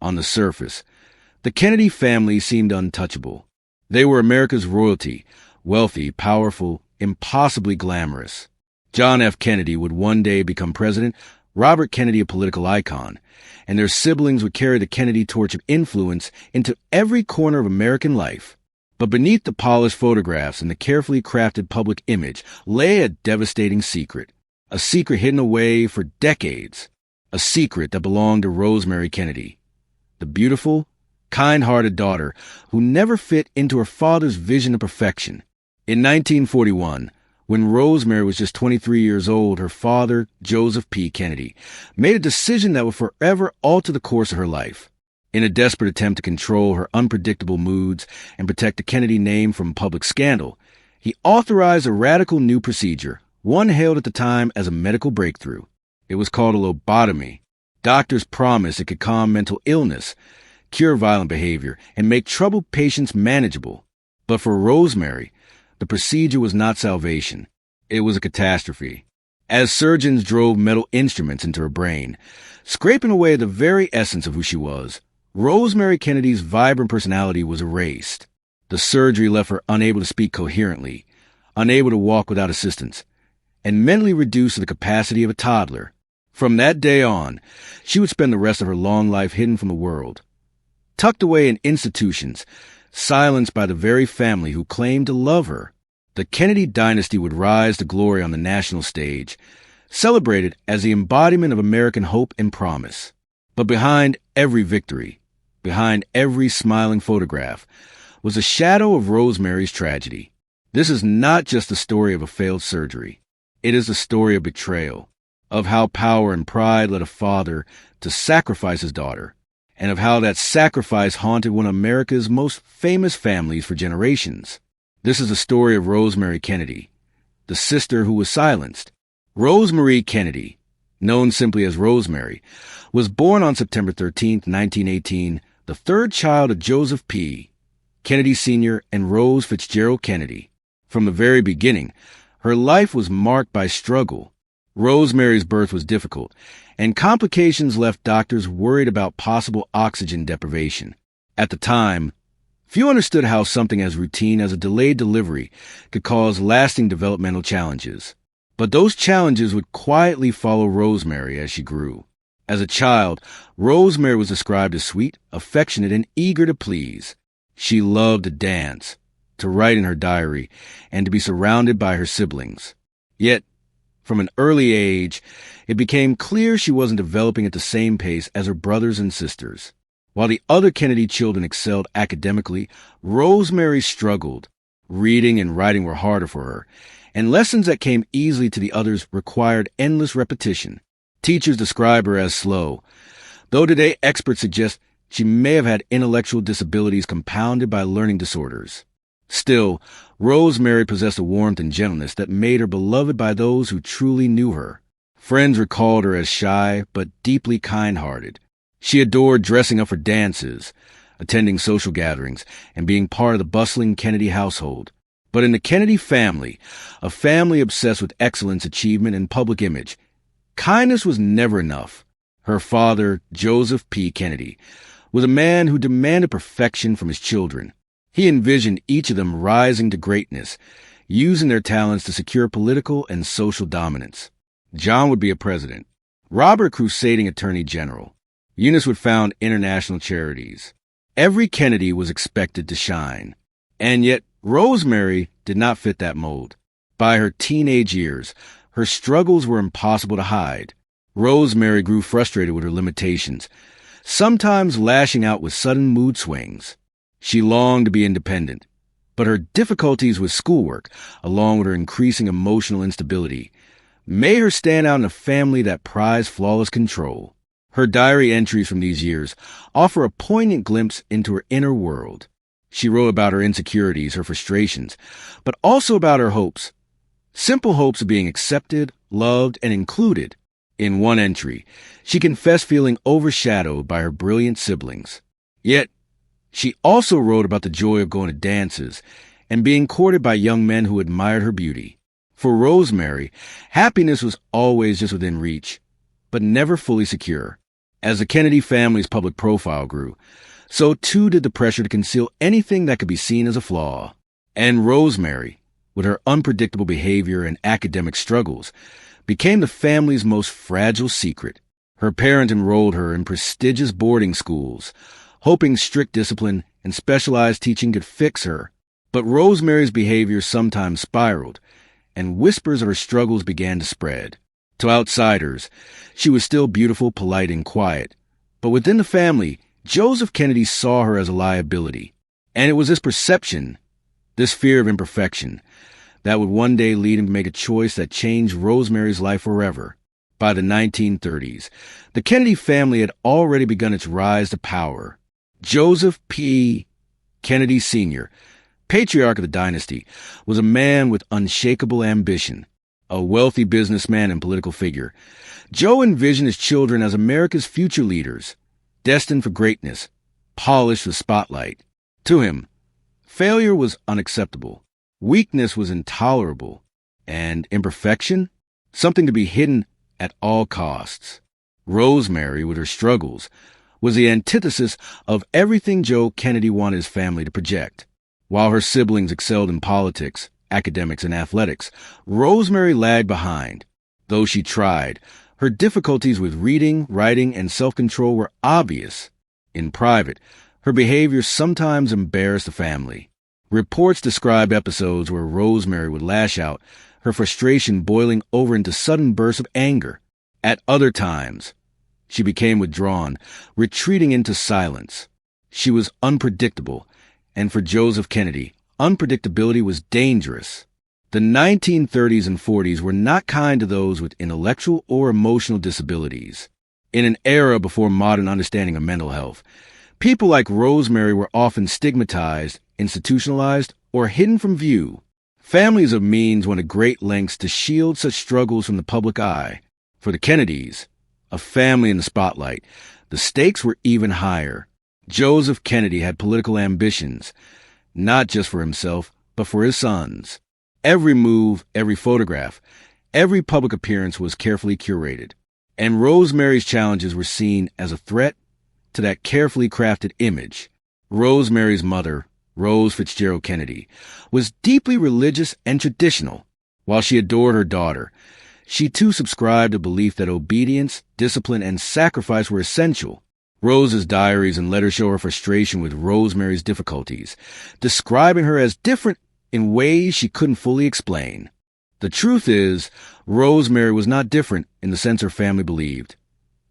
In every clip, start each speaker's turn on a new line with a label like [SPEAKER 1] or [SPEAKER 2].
[SPEAKER 1] On the surface, the Kennedy family seemed untouchable. They were America's royalty, wealthy, powerful, impossibly glamorous. John F. Kennedy would one day become president, Robert Kennedy a political icon, and their siblings would carry the Kennedy torch of influence into every corner of American life. But beneath the polished photographs and the carefully crafted public image lay a devastating secret, a secret hidden away for decades, a secret that belonged to Rosemary Kennedy, the beautiful, kind-hearted daughter who never fit into her father's vision of perfection. In 1941, when Rosemary was just 23 years old, her father, Joseph P. Kennedy, made a decision that would forever alter the course of her life. In a desperate attempt to control her unpredictable moods and protect the Kennedy name from public scandal, he authorized a radical new procedure, one hailed at the time as a medical breakthrough. It was called a lobotomy. Doctors promised it could calm mental illness, cure violent behavior, and make troubled patients manageable. But for Rosemary, the procedure was not salvation. It was a catastrophe. As surgeons drove metal instruments into her brain, scraping away the very essence of who she was, Rosemary Kennedy's vibrant personality was erased. The surgery left her unable to speak coherently, unable to walk without assistance, and mentally reduced to the capacity of a toddler. From that day on, she would spend the rest of her long life hidden from the world, tucked away in institutions, silenced by the very family who claimed to love her. The Kennedy dynasty would rise to glory on the national stage, celebrated as the embodiment of American hope and promise. But behind every victory, behind every smiling photograph, was a shadow of Rosemary's tragedy. This is not just the story of a failed surgery. It is the story of betrayal, of how power and pride led a father to sacrifice his daughter, and of how that sacrifice haunted one of America's most famous families for generations. This is the story of Rosemary Kennedy, the sister who was silenced. Rosemary Kennedy, known simply as Rosemary, was born on September 13, 1918, the third child of Joseph P. Kennedy Sr. and Rose Fitzgerald Kennedy. From the very beginning, her life was marked by struggle. Rosemary's birth was difficult, and complications left doctors worried about possible oxygen deprivation. At the time, few understood how something as routine as a delayed delivery could cause lasting developmental challenges. But those challenges would quietly follow Rosemary as she grew. As a child, Rosemary was described as sweet, affectionate, and eager to please. She loved to dance, to write in her diary, and to be surrounded by her siblings. Yet, from an early age, it became clear she wasn't developing at the same pace as her brothers and sisters. While the other Kennedy children excelled academically, Rosemary struggled. Reading and writing were harder for her, and lessons that came easily to the others required endless repetition. Teachers describe her as slow, though today experts suggest she may have had intellectual disabilities compounded by learning disorders. Still, Rosemary possessed a warmth and gentleness that made her beloved by those who truly knew her. Friends recalled her as shy but deeply kind-hearted. She adored dressing up for dances, attending social gatherings, and being part of the bustling Kennedy household. But in the Kennedy family, a family obsessed with excellence, achievement, and public image, kindness was never enough. Her father, Joseph P. Kennedy, was a man who demanded perfection from his children. He envisioned each of them rising to greatness, using their talents to secure political and social dominance. John would be a president, Robert a crusading attorney general. Eunice would found international charities. Every Kennedy was expected to shine. And yet, Rosemary did not fit that mold. By her teenage years, her struggles were impossible to hide. Rosemary grew frustrated with her limitations, sometimes lashing out with sudden mood swings. She longed to be independent, but her difficulties with schoolwork, along with her increasing emotional instability, made her stand out in a family that prized flawless control. Her diary entries from these years offer a poignant glimpse into her inner world. She wrote about her insecurities, her frustrations, but also about her hopes. Simple hopes of being accepted, loved, and included. In one entry, she confessed feeling overshadowed by her brilliant siblings. Yet, she also wrote about the joy of going to dances and being courted by young men who admired her beauty. For Rosemary, happiness was always just within reach, but never fully secure. As the Kennedy family's public profile grew, so too did the pressure to conceal anything that could be seen as a flaw. And Rosemary, with her unpredictable behavior and academic struggles, became the family's most fragile secret. Her parents enrolled her in prestigious boarding schools, hoping strict discipline and specialized teaching could fix her. But Rosemary's behavior sometimes spiraled, and whispers of her struggles began to spread. To outsiders, she was still beautiful, polite, and quiet. But within the family, Joseph Kennedy saw her as a liability. And it was this perception, this fear of imperfection, that would one day lead him to make a choice that changed Rosemary's life forever. By the 1930s, the Kennedy family had already begun its rise to power. Joseph P. Kennedy Sr., patriarch of the dynasty, was a man with unshakable ambition. A wealthy businessman and political figure, Joe envisioned his children as America's future leaders, destined for greatness, polished with spotlight. To him, failure was unacceptable, weakness was intolerable, and imperfection, something to be hidden at all costs. Rosemary, with her struggles, was the antithesis of everything Joe Kennedy wanted his family to project. While her siblings excelled in politics, academics, and athletics, Rosemary lagged behind. Though she tried, her difficulties with reading, writing, and self-control were obvious. In private, her behavior sometimes embarrassed the family. Reports describe episodes where Rosemary would lash out, her frustration boiling over into sudden bursts of anger. At other times, she became withdrawn, retreating into silence. She was unpredictable, and for Joseph Kennedy, unpredictability was dangerous. The 1930s and 40s were not kind to those with intellectual or emotional disabilities. In an era before modern understanding of mental health, people like Rosemary were often stigmatized, institutionalized, or hidden from view. Families of means went to great lengths to shield such struggles from the public eye. For the Kennedys, a family in the spotlight, the stakes were even higher. Joseph Kennedy had political ambitions, not just for himself, but for his sons. Every move, every photograph, every public appearance was carefully curated, and Rosemary's challenges were seen as a threat to that carefully crafted image. Rosemary's mother, Rose Fitzgerald Kennedy, was deeply religious and traditional. While she adored her daughter, she too subscribed to the belief that obedience, discipline, and sacrifice were essential. Rose's diaries and letters show her frustration with Rosemary's difficulties, describing her as different in ways she couldn't fully explain. The truth is, Rosemary was not different in the sense her family believed.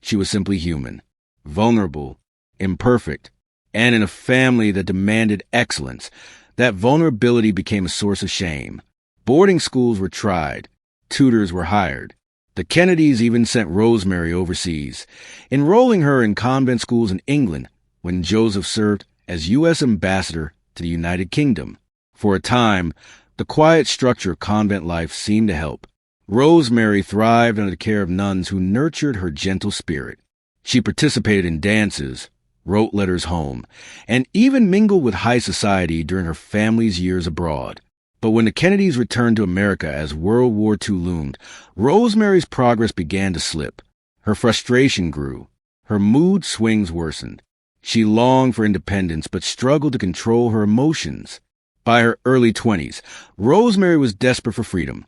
[SPEAKER 1] She was simply human, vulnerable, imperfect, and in a family that demanded excellence, that vulnerability became a source of shame. Boarding schools were tried, tutors were hired. The Kennedys even sent Rosemary overseas, enrolling her in convent schools in England when Joseph served as U.S. ambassador to the United Kingdom. For a time, the quiet structure of convent life seemed to help. Rosemary thrived under the care of nuns who nurtured her gentle spirit. She participated in dances, wrote letters home, and even mingled with high society during her family's years abroad. But when the Kennedys returned to America as World War II loomed, Rosemary's progress began to slip. Her frustration grew. Her mood swings worsened. She longed for independence but struggled to control her emotions. By her early 20s, Rosemary was desperate for freedom,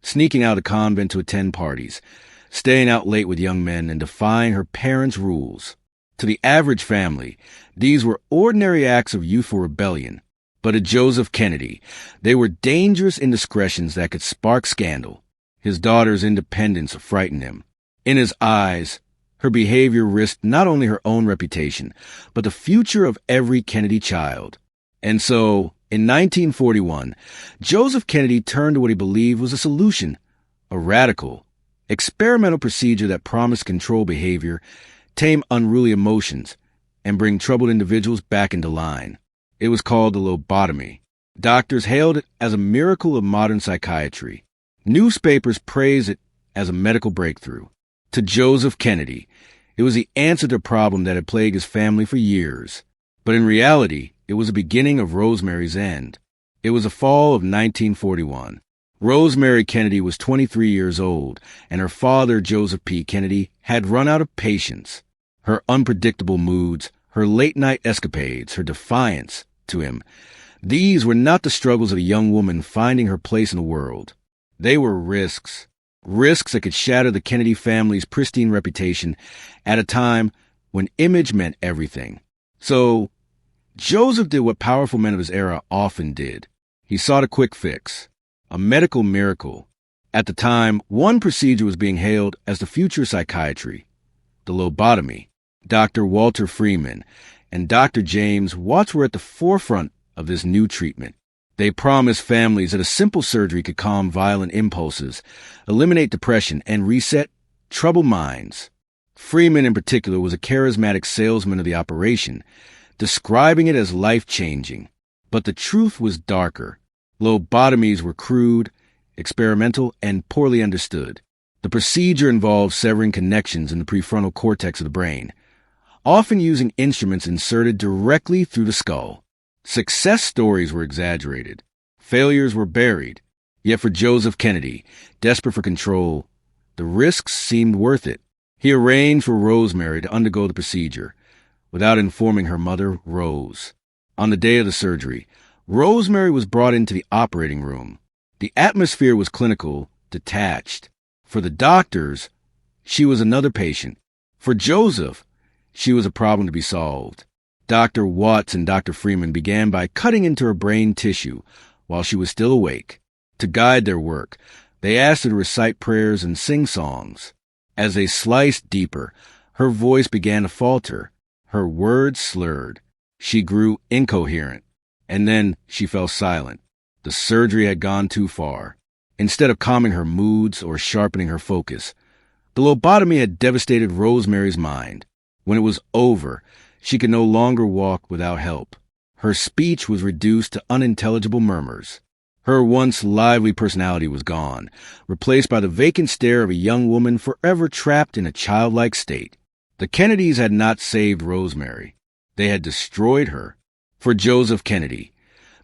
[SPEAKER 1] sneaking out of convent to attend parties, staying out late with young men, and defying her parents' rules. To the average family, these were ordinary acts of youthful rebellion. But to Joseph Kennedy, they were dangerous indiscretions that could spark scandal. His daughter's independence frightened him. In his eyes, her behavior risked not only her own reputation, but the future of every Kennedy child. And so, in 1941, Joseph Kennedy turned to what he believed was a solution, a radical, experimental procedure that promised to control behavior, tame unruly emotions, and bring troubled individuals back into line. It was called the lobotomy. Doctors hailed it as a miracle of modern psychiatry. Newspapers praised it as a medical breakthrough. To Joseph Kennedy, it was the answer to a problem that had plagued his family for years. But in reality, it was the beginning of Rosemary's end. It was the fall of 1941. Rosemary Kennedy was 23 years old, and her father, Joseph P. Kennedy, had run out of patience. Her unpredictable moods, her late-night escapades, her defiance to him, these were not the struggles of a young woman finding her place in the world. They were risks. Risks that could shatter the Kennedy family's pristine reputation at a time when image meant everything. So, Joseph did what powerful men of his era often did. He sought a quick fix, a medical miracle. At the time, one procedure was being hailed as the future of psychiatry, the lobotomy. Dr. Walter Freeman and Dr. James Watts were at the forefront of this new treatment. They promised families that a simple surgery could calm violent impulses, eliminate depression, and reset troubled minds. Freeman, in particular, was a charismatic salesman of the operation, describing it as life-changing. But the truth was darker. Lobotomies were crude, experimental, and poorly understood. The procedure involved severing connections in the prefrontal cortex of the brain, often using instruments inserted directly through the skull. Success stories were exaggerated. Failures were buried. Yet for Joseph Kennedy, desperate for control, the risks seemed worth it. He arranged for Rosemary to undergo the procedure, without informing her mother, Rose. On the day of the surgery, Rosemary was brought into the operating room. The atmosphere was clinical, detached. For the doctors, she was another patient. For Joseph, she was a problem to be solved. Dr. Watts and Dr. Freeman began by cutting into her brain tissue while she was still awake. To guide their work, they asked her to recite prayers and sing songs. As they sliced deeper, her voice began to falter. Her words slurred. She grew incoherent. And then she fell silent. The surgery had gone too far. Instead of calming her moods or sharpening her focus, the lobotomy had devastated Rosemary's mind. When it was over, she could no longer walk without help. Her speech was reduced to unintelligible murmurs. Her once lively personality was gone, replaced by the vacant stare of a young woman forever trapped in a childlike state. The Kennedys had not saved Rosemary. They had destroyed her. For Joseph Kennedy,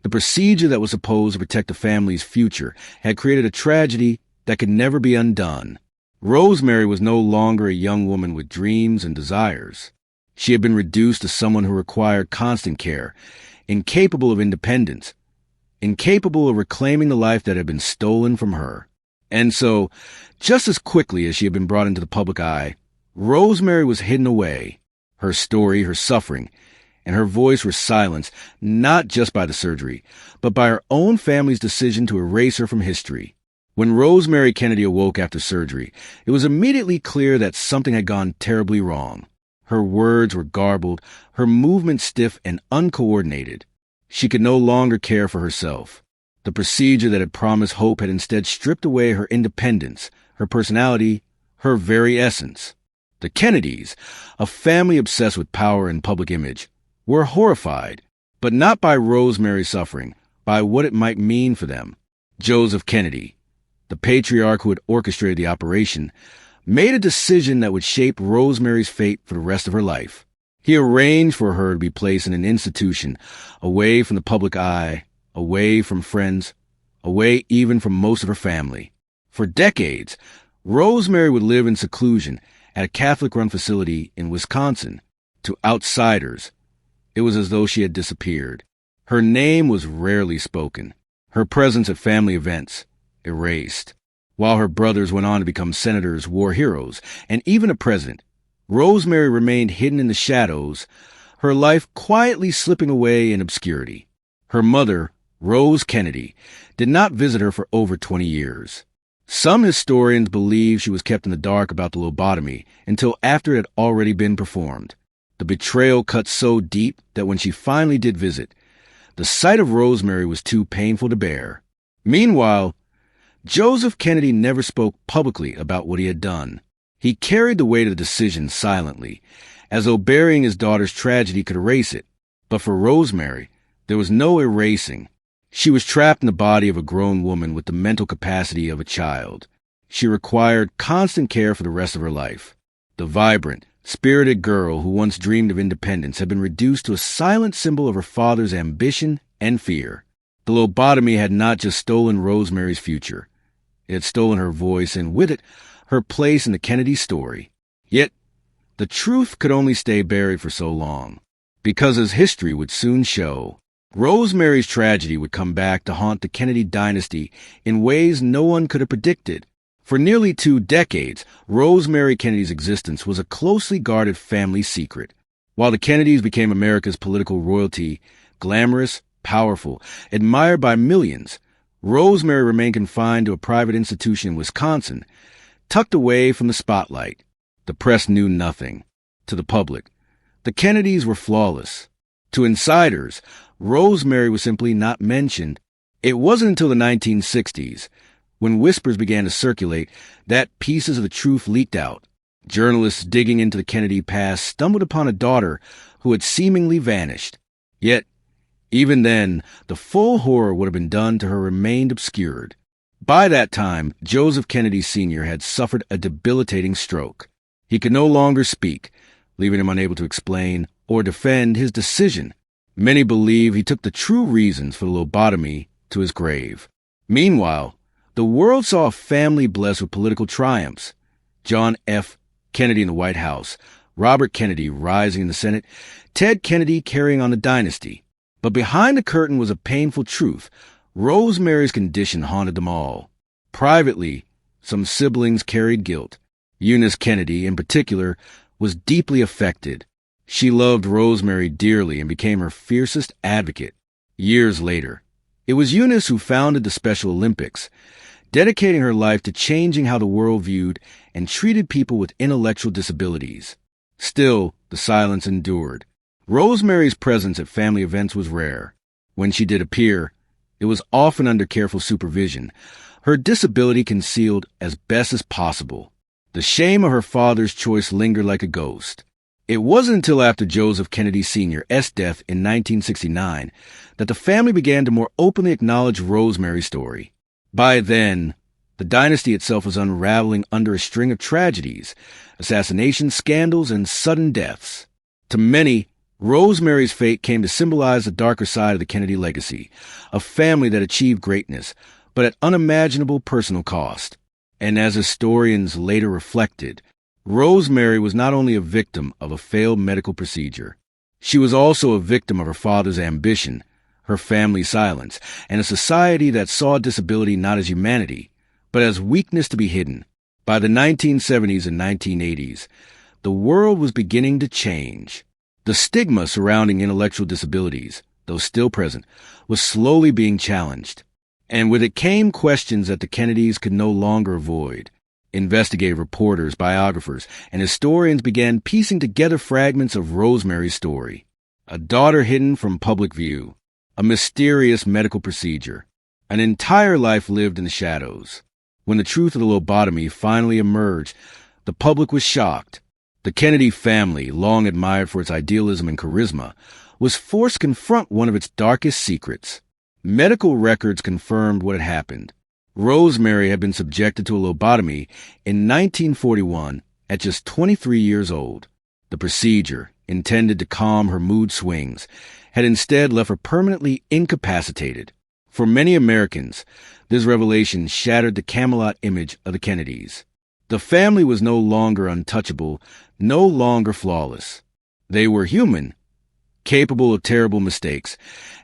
[SPEAKER 1] the procedure that was supposed to protect the family's future had created a tragedy that could never be undone. Rosemary was no longer a young woman with dreams and desires. She had been reduced to someone who required constant care, incapable of independence, incapable of reclaiming the life that had been stolen from her. And so, just as quickly as she had been brought into the public eye, Rosemary was hidden away. Her story, her suffering, and her voice were silenced not just by the surgery, but by her own family's decision to erase her from history. When Rosemary Kennedy awoke after surgery, it was immediately clear that something had gone terribly wrong. Her words were garbled, her movements stiff and uncoordinated. She could no longer care for herself. The procedure that had promised hope had instead stripped away her independence, her personality, her very essence. The Kennedys, a family obsessed with power and public image, were horrified, but not by Rosemary's suffering, by what it might mean for them. Joseph Kennedy, the patriarch who had orchestrated the operation, made a decision that would shape Rosemary's fate for the rest of her life. He arranged for her to be placed in an institution, away from the public eye, away from friends, away even from most of her family. For decades, Rosemary would live in seclusion at a Catholic-run facility in Wisconsin. To outsiders, it was as though she had disappeared. Her name was rarely spoken. Her presence at family events, erased. While her brothers went on to become senators, war heroes, and even a president, Rosemary remained hidden in the shadows, her life quietly slipping away in obscurity. Her mother, Rose Kennedy, did not visit her for over 20 years. Some historians believe she was kept in the dark about the lobotomy until after it had already been performed. The betrayal cut so deep that when she finally did visit, the sight of Rosemary was too painful to bear. Meanwhile, Joseph Kennedy never spoke publicly about what he had done. He carried the weight of the decision silently, as though burying his daughter's tragedy could erase it. But for Rosemary, there was no erasing. She was trapped in the body of a grown woman with the mental capacity of a child. She required constant care for the rest of her life. The vibrant, spirited girl who once dreamed of independence had been reduced to a silent symbol of her father's ambition and fear. The lobotomy had not just stolen Rosemary's future. It had stolen her voice and, with it, her place in the Kennedy story. Yet, The truth could only stay buried for so long, because as history would soon show, Rosemary's tragedy would come back to haunt the Kennedy dynasty in ways no one could have predicted. For nearly 2 decades, Rosemary Kennedy's existence was a closely guarded family secret. While the Kennedys became America's political royalty, glamorous, powerful, admired by millions, Rosemary remained confined to a private institution in Wisconsin, tucked away from the spotlight. The press knew nothing. To the public, the Kennedys were flawless. To insiders, Rosemary was simply not mentioned. It wasn't until the 1960s, when whispers began to circulate, that pieces of the truth leaked out. Journalists digging into the Kennedy past stumbled upon a daughter who had seemingly vanished. Yet, even then, the full horror would have been done to her remained obscured. By that time, Joseph Kennedy Sr. had suffered a debilitating stroke. He could no longer speak, leaving him unable to explain or defend his decision. Many believe he took the true reasons for the lobotomy to his grave. Meanwhile, the world saw a family blessed with political triumphs. John F. Kennedy in the White House, Robert Kennedy rising in the Senate, Ted Kennedy carrying on the dynasty. But behind the curtain was a painful truth. Rosemary's condition haunted them all. Privately, some siblings carried guilt. Eunice Kennedy, in particular, was deeply affected. She loved Rosemary dearly and became her fiercest advocate. Years later, it was Eunice who founded the Special Olympics, dedicating her life to changing how the world viewed and treated people with intellectual disabilities. Still, the silence endured. Rosemary's presence at family events was rare. When she did appear, it was often under careful supervision, her disability concealed as best as possible. The shame of her father's choice lingered like a ghost. It wasn't until after Joseph Kennedy Sr.'s death in 1969 that the family began to more openly acknowledge Rosemary's story. By then, the dynasty itself was unraveling under a string of tragedies, assassinations, scandals, and sudden deaths. To many, Rosemary's fate came to symbolize the darker side of the Kennedy legacy, a family that achieved greatness, but at unimaginable personal cost. And as historians later reflected, Rosemary was not only a victim of a failed medical procedure, she was also a victim of her father's ambition, her family's silence, and a society that saw disability not as humanity, but as weakness to be hidden. By the 1970s and 1980s, the world was beginning to change. The stigma surrounding intellectual disabilities, though still present, was slowly being challenged. And with it came questions that the Kennedys could no longer avoid. Investigative reporters, biographers, and historians began piecing together fragments of Rosemary's story. A daughter hidden from public view, a mysterious medical procedure, an entire life lived in the shadows. When the truth of the lobotomy finally emerged, the public was shocked. The Kennedy family, long admired for its idealism and charisma, was forced to confront one of its darkest secrets. Medical records confirmed what had happened. Rosemary had been subjected to a lobotomy in 1941 at just 23 years old. The procedure, intended to calm her mood swings, had instead left her permanently incapacitated. For many Americans, this revelation shattered the Camelot image of the Kennedys. The family was no longer untouchable, no longer flawless. They were human, capable of terrible mistakes,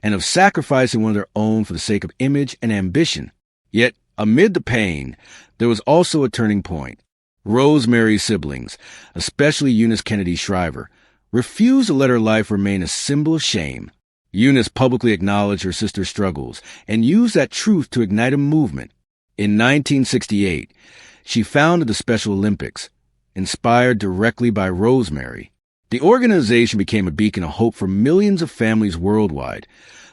[SPEAKER 1] and of sacrificing one of their own for the sake of image and ambition. Yet, amid the pain, there was also a turning point. Rosemary's siblings, especially Eunice Kennedy Shriver, refused to let her life remain a symbol of shame. Eunice publicly acknowledged her sister's struggles and used that truth to ignite a movement. In 1968, she founded the Special Olympics, inspired directly by Rosemary. The organization became a beacon of hope for millions of families worldwide,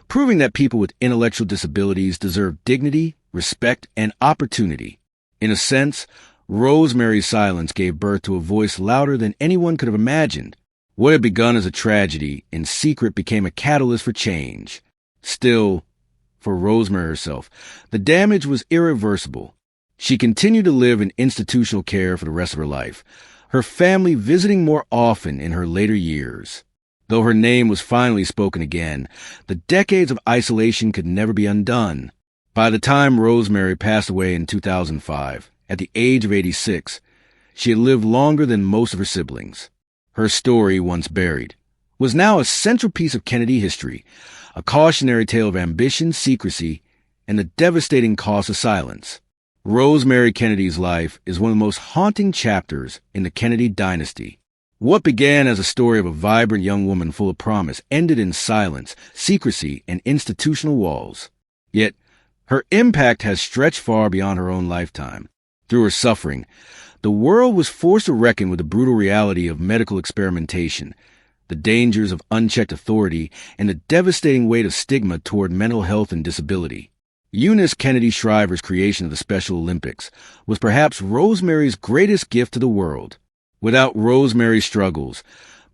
[SPEAKER 1] proving that people with intellectual disabilities deserve dignity, respect, and opportunity. In a sense, Rosemary's silence gave birth to a voice louder than anyone could have imagined. What had begun as a tragedy in secret became a catalyst for change. Still, for Rosemary herself, the damage was irreversible. She continued to live in institutional care for the rest of her life, her family visiting more often in her later years. Though her name was finally spoken again, the decades of isolation could never be undone. By the time Rosemary passed away in 2005, at the age of 86, she had lived longer than most of her siblings. Her story, once buried, was now a central piece of Kennedy history, a cautionary tale of ambition, secrecy, and the devastating cost of silence. Rosemary Kennedy's life is one of the most haunting chapters in the Kennedy dynasty. What began as a story of a vibrant young woman full of promise ended in silence, secrecy, and institutional walls. Yet, her impact has stretched far beyond her own lifetime. Through her suffering, the world was forced to reckon with the brutal reality of medical experimentation, the dangers of unchecked authority, and the devastating weight of stigma toward mental health and disability. Eunice Kennedy Shriver's creation of the Special Olympics was perhaps Rosemary's greatest gift to the world. Without Rosemary's struggles,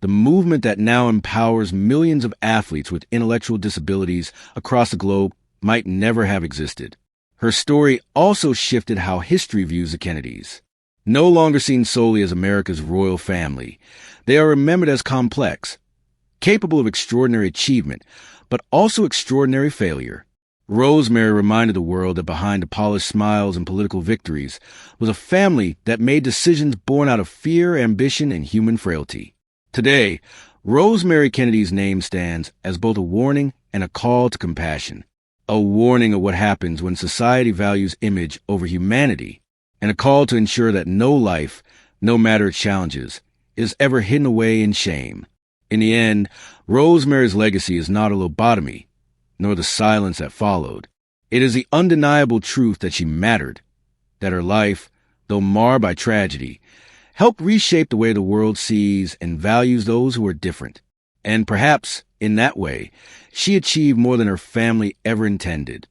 [SPEAKER 1] the movement that now empowers millions of athletes with intellectual disabilities across the globe might never have existed. Her story also shifted how history views the Kennedys. No longer seen solely as America's royal family, they are remembered as complex, capable of extraordinary achievement, but also extraordinary failure. Rosemary reminded the world that behind the polished smiles and political victories was a family that made decisions born out of fear, ambition, and human frailty. Today, Rosemary Kennedy's name stands as both a warning and a call to compassion, a warning of what happens when society values image over humanity, and a call to ensure that no life, no matter its challenges, is ever hidden away in shame. In the end, Rosemary's legacy is not a lobotomy, nor the silence that followed. It is the undeniable truth that she mattered, that her life, though marred by tragedy, helped reshape the way the world sees and values those who are different. And perhaps, in that way, she achieved more than her family ever intended.